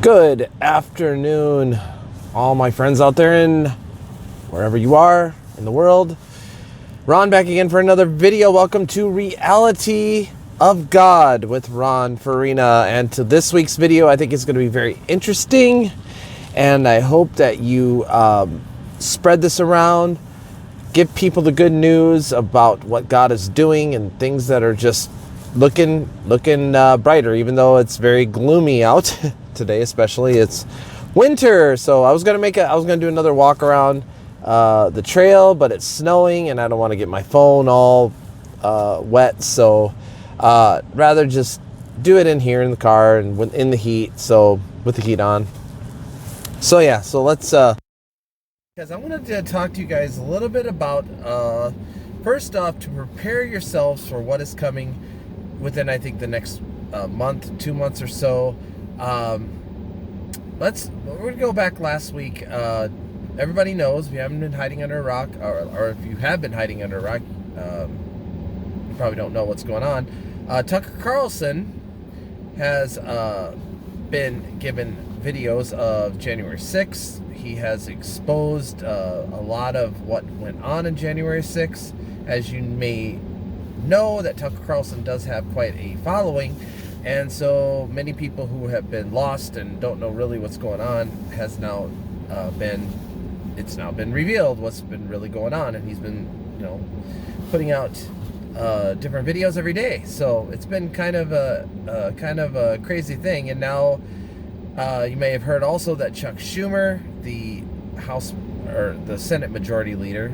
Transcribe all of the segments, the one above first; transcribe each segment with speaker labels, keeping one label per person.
Speaker 1: Good afternoon, all my friends out there in wherever you are in the world. Ron back again for another video. Welcome to Reality of God with Ron Farina. And to this week's video, I think it's going to be very interesting. And I hope that you spread this around. Give people the good news about what God is doing and things that are just looking brighter, even though it's very gloomy out today. Especially it's winter, so I was gonna do another walk around the trail, but it's snowing and I don't want to get my phone all wet, so rather just do it in here in the car and in the heat, so with the heat on. So yeah, so let's because I wanted to talk to you guys a little bit about first off, to prepare yourselves for what is coming within, I think, the next month, 2 months or so. We're gonna go back last week. Everybody knows we haven't been hiding under a rock, or if you have been hiding under a rock, you probably don't know what's going on. Tucker Carlson has been given videos of January 6th. He has exposed a lot of what went on in January 6th. As you may know, that Tucker Carlson does have quite a following, and so many people who have been lost and don't know really what's going on has now it's now been revealed what's been really going on, and he's been putting out different videos every day. So it's been kind of a crazy thing. And now you may have heard also that Chuck Schumer, the House or the Senate Majority Leader,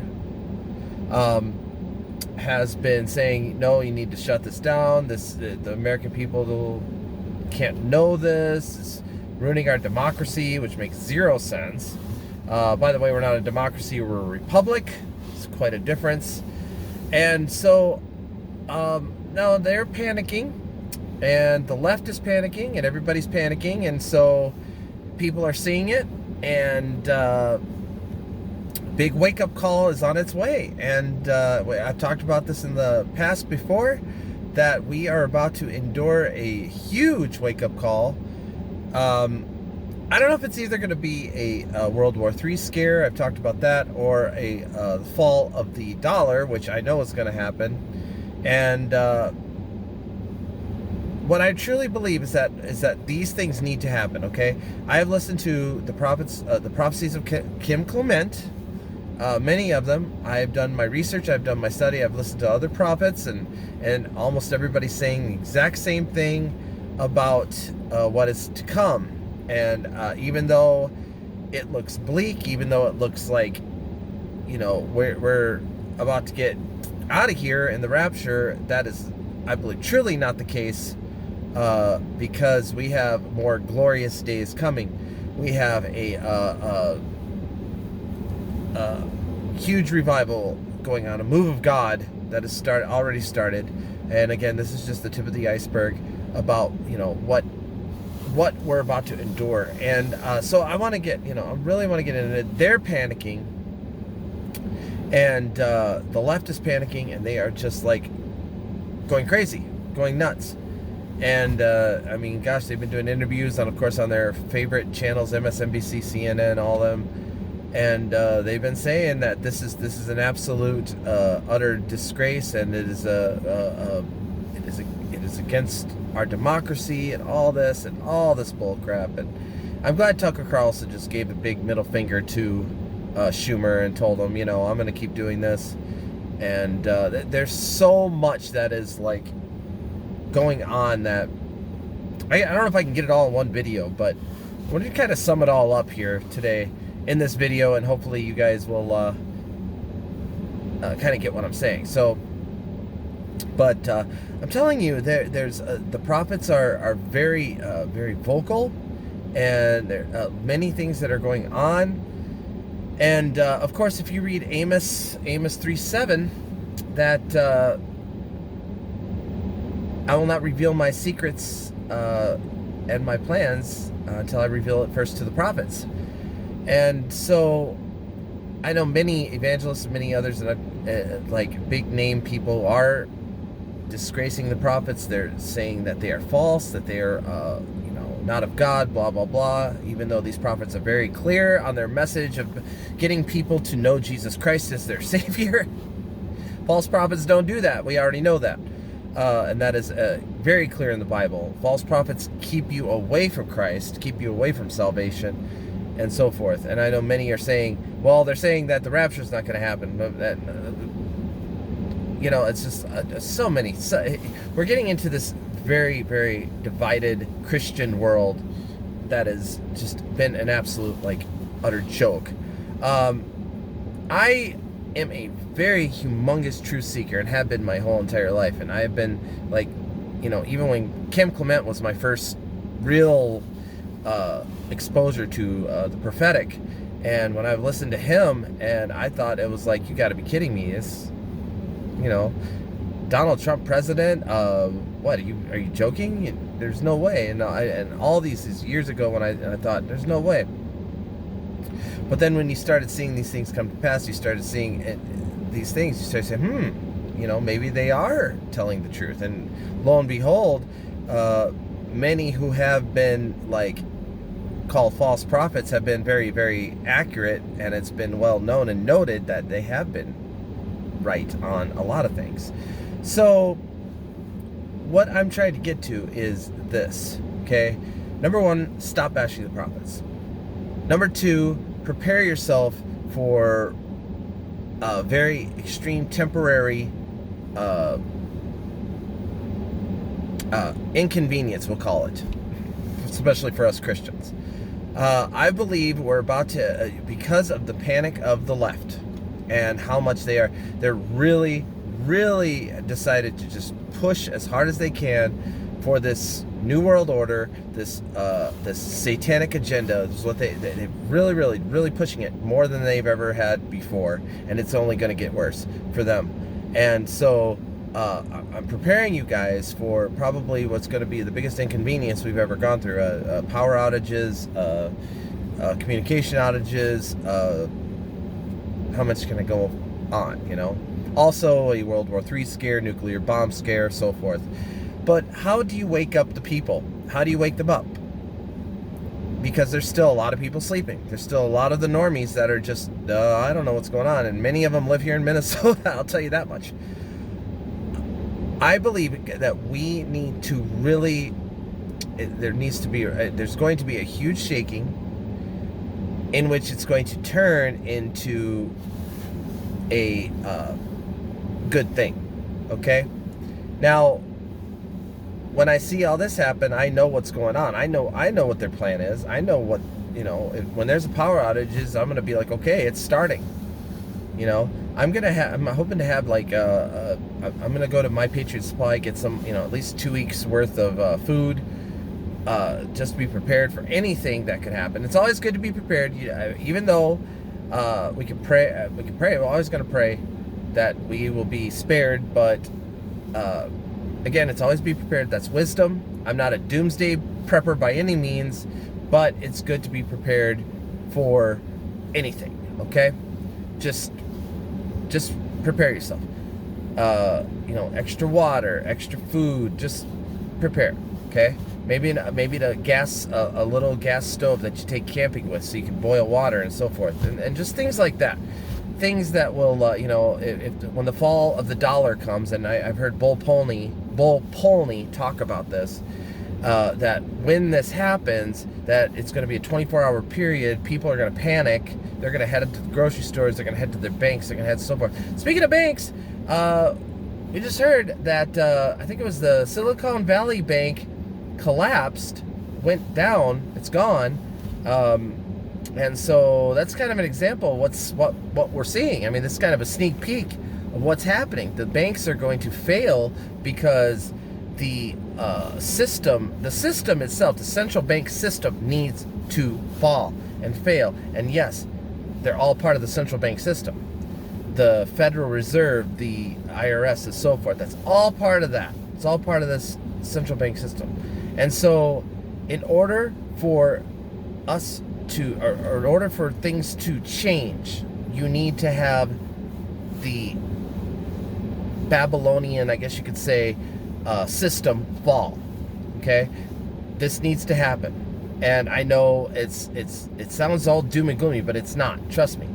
Speaker 1: has been saying, no, you need to shut this down. The American people can't know this. It's ruining our democracy, which makes zero sense. By the way, we're not a democracy, we're a republic. It's quite a difference. And so now they're panicking, and the left is panicking, and everybody's panicking, and so people are seeing it, and big wake-up call is on its way. And I've talked about this in the past before, that we are about to endure a huge wake-up call. I don't know if it's either going to be a World War III scare, I've talked about that, or a fall of the dollar, which I know is going to happen. And what I truly believe is that these things need to happen. Okay, I have listened to the prophecies of Kim Clement, many of them. I've done my research, I've done my study, I've listened to other prophets, and almost everybody's saying the exact same thing about what is to come. And even though it looks bleak, even though it looks like we're about to get out of here in the rapture, that is, I believe, truly not the case, because we have more glorious days coming. We have a huge revival going on, a move of God that has already started. And again, this is just the tip of the iceberg about what we're about to endure. And so I want to get I really want to get into it. They're panicking, and the left is panicking, and they are just like going crazy, going nuts. And I mean, gosh, they've been doing interviews on their favorite channels, MSNBC, CNN, all of them. And they've been saying that this is an absolute utter disgrace, and it is against our democracy, and all this bull crap. And I'm glad Tucker Carlson just gave a big middle finger to Schumer and told him, I'm going to keep doing this. And there's so much that is like going on that I don't know if I can get it all in one video, but I want to kind of sum it all up here today in this video, and hopefully you guys will kind of get what I'm saying. So, but I'm telling you, there's the prophets are very very vocal, and there are many things that are going on. And of course, if you read Amos 3:7, that I will not reveal my secrets and my plans until I reveal it first to the prophets. And so I know many evangelists and many others that like big name people are disgracing the prophets. They're saying that they are false, that they are not of God, blah, blah, blah, even though these prophets are very clear on their message of getting people to know Jesus Christ as their Savior. False prophets don't do that. We already know that. And that is very clear in the Bible. False prophets keep you away from Christ, keep you away from salvation, and so forth. And I know many are saying, well, they're saying that the rapture is not going to happen. But that, it's just so many. We're getting into this very, very divided Christian world that has just been an absolute, utter joke. I am a very humongous truth seeker and have been my whole entire life. And I have been, even when Kim Clement was my first real exposure to the prophetic, and when I listened to him, and I thought it was like, you got to be kidding me. It's, Donald Trump president, what, are you joking? There's no way. And all these years ago when I thought, there's no way. But then when you started seeing these things come to pass, you started seeing these things, you started saying, maybe they are telling the truth. And lo and behold, many who have been called false prophets have been very, very accurate, and it's been well known and noted that they have been right on a lot of things. So what I'm trying to get to is this, okay? Number one, stop bashing the prophets. Number two, prepare yourself for a very extreme temporary inconvenience, we'll call it, especially for us Christians. I believe we're about to, because of the panic of the left and how much they're really, really decided to just push as hard as they can for this New World Order, this satanic agenda. This is what they're really, really, really pushing it more than they've ever had before, and it's only going to get worse for them. And so I'm preparing you guys for probably what's going to be the biggest inconvenience we've ever gone through. Power outages, communication outages, how much can I go on, Also a World War III scare, nuclear bomb scare, so forth. But how do you wake up the people? How do you wake them up? Because there's still a lot of people sleeping. There's still a lot of the normies that are just, I don't know what's going on. And many of them live here in Minnesota, I'll tell you that much. I believe that we need to really, there's going to be a huge shaking in which it's going to turn into a good thing, okay? Now, when I see all this happen, I know what's going on. I know what their plan is. I know what, when there's a power outages, I'm going to be like, okay, it's starting. I'm hoping to have I'm going to go to My Patriot Supply, get some, at least 2 weeks worth of food, just to be prepared for anything that could happen. It's always good to be prepared, even though we can pray. We're always going to pray that we will be spared, but again, it's always be prepared. That's wisdom. I'm not a doomsday prepper by any means, but it's good to be prepared for anything, okay? Just prepare yourself. Extra water, extra food, just prepare, okay? Maybe a little gas stove that you take camping with so you can boil water and so forth, and just things like that. Things that will, when the fall of the dollar comes, and I've heard Bo Polny talk about this, that when this happens, that it's going to be a 24-hour period. People are going to panic. They're going to head up to the grocery stores. They're going to head to their banks. They're going to head so forth. Speaking of banks, we just heard that I think it was the Silicon Valley Bank collapsed, went down. It's gone. And so that's kind of an example of what we're seeing. I mean, this is kind of a sneak peek of what's happening. The banks are going to fail because the system itself, the central bank system, needs to fall and fail. And yes, they're all part of the central bank system. The Federal Reserve, the IRS, and so forth. That's all part of that. It's all part of this central bank system. And so, in order for us to, or in order for things to change, you need to have the Babylonian, I guess you could say, system fall. Okay? this needs to happen. And I know it sounds all doom and gloomy, but it's not. Trust me.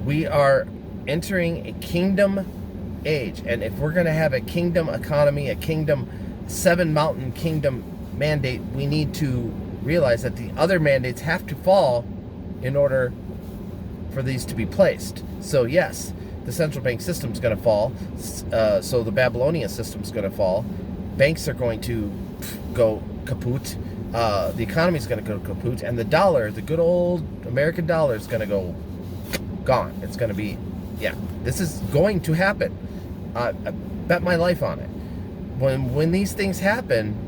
Speaker 1: We are entering a kingdom age. And if we're going to have a kingdom economy, a kingdom, 7-mountain kingdom mandate, we need to realize that the other mandates have to fall in order for these to be placed. So yes, the central bank system is going to fall. So the Babylonian system is going to fall. Banks are going to go kaput. The economy is going to go kaput, and the dollar, the good old American dollar, is going to go gone. It's going to be, this is going to happen. I bet my life on it. When these things happen,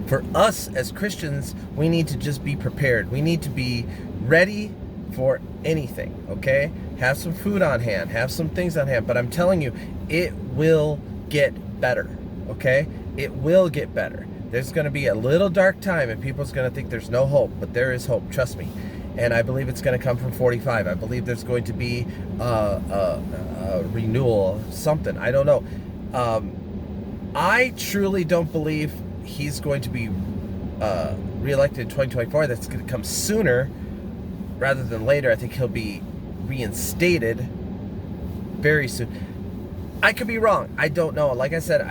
Speaker 1: for us as Christians, we need to just be prepared. We need to be ready for anything, okay? Have some food on hand, have some things on hand, but I'm telling you, it will get better, okay? It will get better. There's going to be a little dark time, and people's going to think there's no hope, but there is hope, trust me. And I believe it's going to come from 45. I believe there's going to be a renewal, something. I don't know. I truly don't believe he's going to be reelected in 2024. That's going to come sooner rather than later. I think he'll be reinstated very soon. I could be wrong. I don't know. Like I said,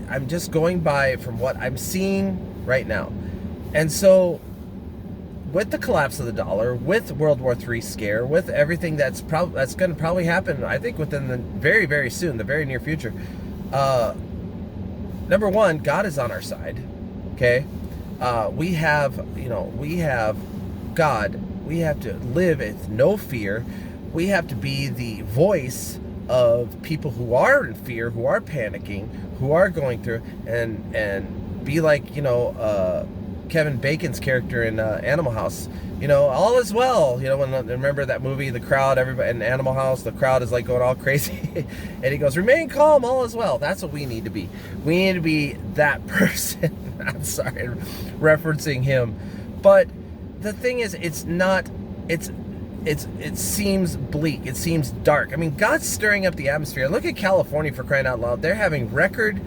Speaker 1: I'm just going by from what I'm seeing right now. And so with the collapse of the dollar, with World War III scare, with everything that's going to probably happen, I think within the very, very soon, the very near future, number one, God is on our side. Okay? We have God. We have to live with no fear. We have to be the voice of people who are in fear, who are panicking, who are going through, and be like, Kevin Bacon's character in Animal House. All is well. Remember that movie, The Crowd, everybody in Animal House, the crowd is like going all crazy. And he goes, remain calm, all is well. That's what we need to be. We need to be that person. I'm sorry, referencing him. But the thing is, it seems bleak. It seems dark. I mean, God's stirring up the atmosphere. Look at California, for crying out loud. They're having record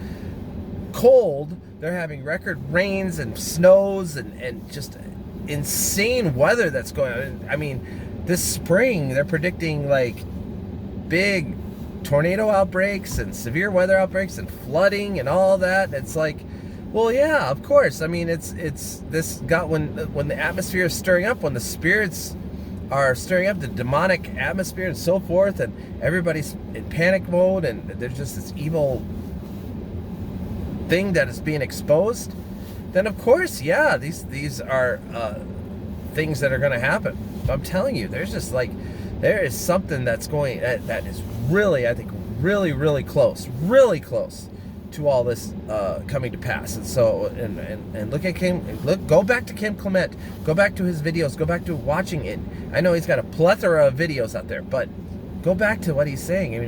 Speaker 1: cold. They're having record rains and snows and just insane weather that's going on. I mean, this spring, they're predicting like big tornado outbreaks and severe weather outbreaks and flooding and all that. It's like, well, yeah, of course. I mean, it's this got when the atmosphere is stirring up, when the spirits are stirring up, the demonic atmosphere and so forth, and everybody's in panic mode, and there's just this evil thing that is being exposed, then of course, yeah, these are things that are going to happen. But I'm telling you, there's just like, there is something that's going, that is really, I think, really close to all this coming to pass. And so, and look at Kim, go back to Kim Clement, go back to his videos, go back to watching it. I know he's got a plethora of videos out there, but go back to what he's saying. He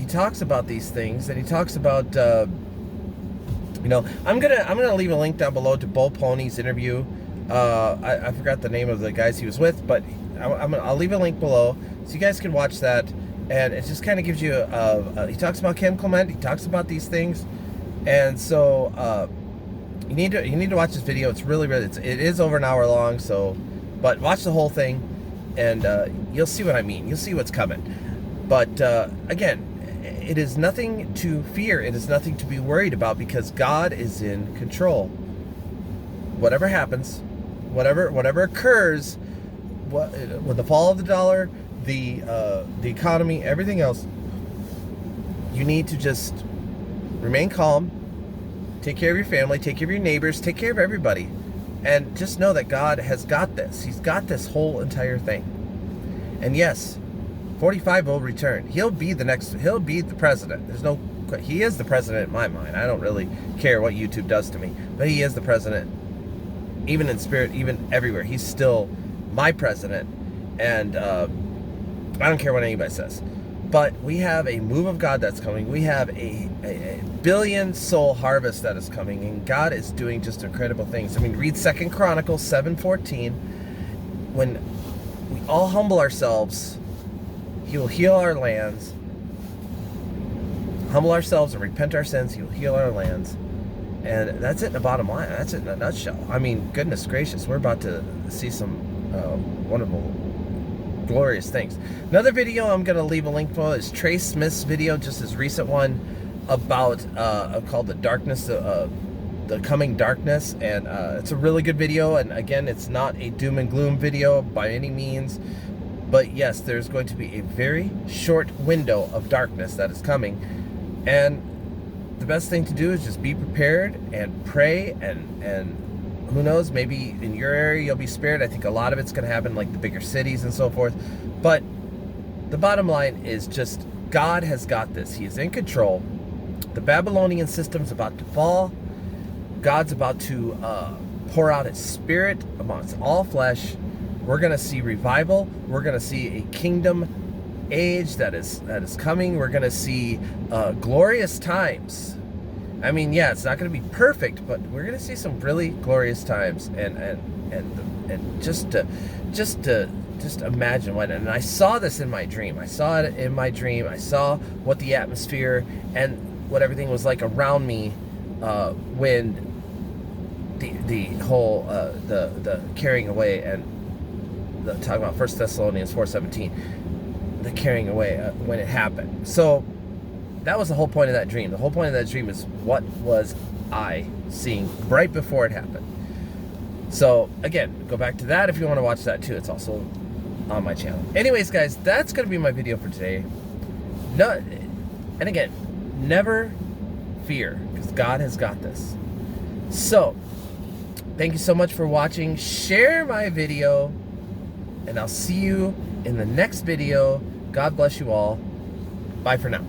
Speaker 1: talks about these things, and he talks about I'm gonna leave a link down below to Bo Polny's interview. I forgot the name of the guys he was with, but I'll leave a link below so you guys can watch that. And it just kind of gives you he talks about Kim Clement, he talks about these things, and so you need to watch this video. It's really it is over an hour long, so but watch the whole thing, and you'll see what I mean. You'll see what's coming. But again, it is nothing to fear. It is nothing to be worried about, because God is in control. Whatever happens, whatever occurs, with the fall of the dollar, the economy, everything else, you need to just remain calm, take care of your family, take care of your neighbors, take care of everybody, and just know that God has got this. He's got this whole entire thing. And yes, 45 will return. He'll be the president. He is the president in my mind. I don't really care what YouTube does to me, but he is the president, even in spirit, even everywhere. He's still my president, and I don't care what anybody says. But we have a move of God that's coming. We have a billion soul harvest that is coming, and God is doing just incredible things. I mean, read 2 Chronicles 7:14. When we all humble ourselves, He will heal our lands. Humble ourselves and repent our sins, He will heal our lands. And that's it in the bottom line. That's it in a nutshell. I mean, goodness gracious, we're about to see some wonderful, glorious things. Another video I'm going to leave a link for is Trey Smith's video, just his recent one, about called The Darkness, the Coming Darkness. And it's a really good video. And again, it's not a doom and gloom video by any means. But yes, there's going to be a very short window of darkness that is coming. And the best thing to do is just be prepared and pray, and who knows, maybe in your area you'll be spared. I think a lot of it's going to happen like the bigger cities and so forth. But the bottom line is just God has got this. He is in control. The Babylonian system's about to fall. God's about to pour out his spirit amongst all flesh. We're going to see revival. We're going to see a kingdom age that is coming. We're going to see glorious times. I mean, yeah, it's not going to be perfect, but we're going to see some really glorious times. And just imagine what. And I saw this in my dream. I saw it in my dream. I saw what the atmosphere and what everything was like around me when the whole the carrying away, and talking about 1 Thessalonians 4:17, the carrying away when it happened. So that was the whole point of that dream. The whole point of that dream is what was I seeing right before it happened. So again, go back to that if you want to watch that too. It's also on my channel. Anyways, guys, that's going to be my video for today. No, and again, never fear, because God has got this. So thank you so much for watching. Share my video, and I'll see you in the next video. God bless you all. Bye for now.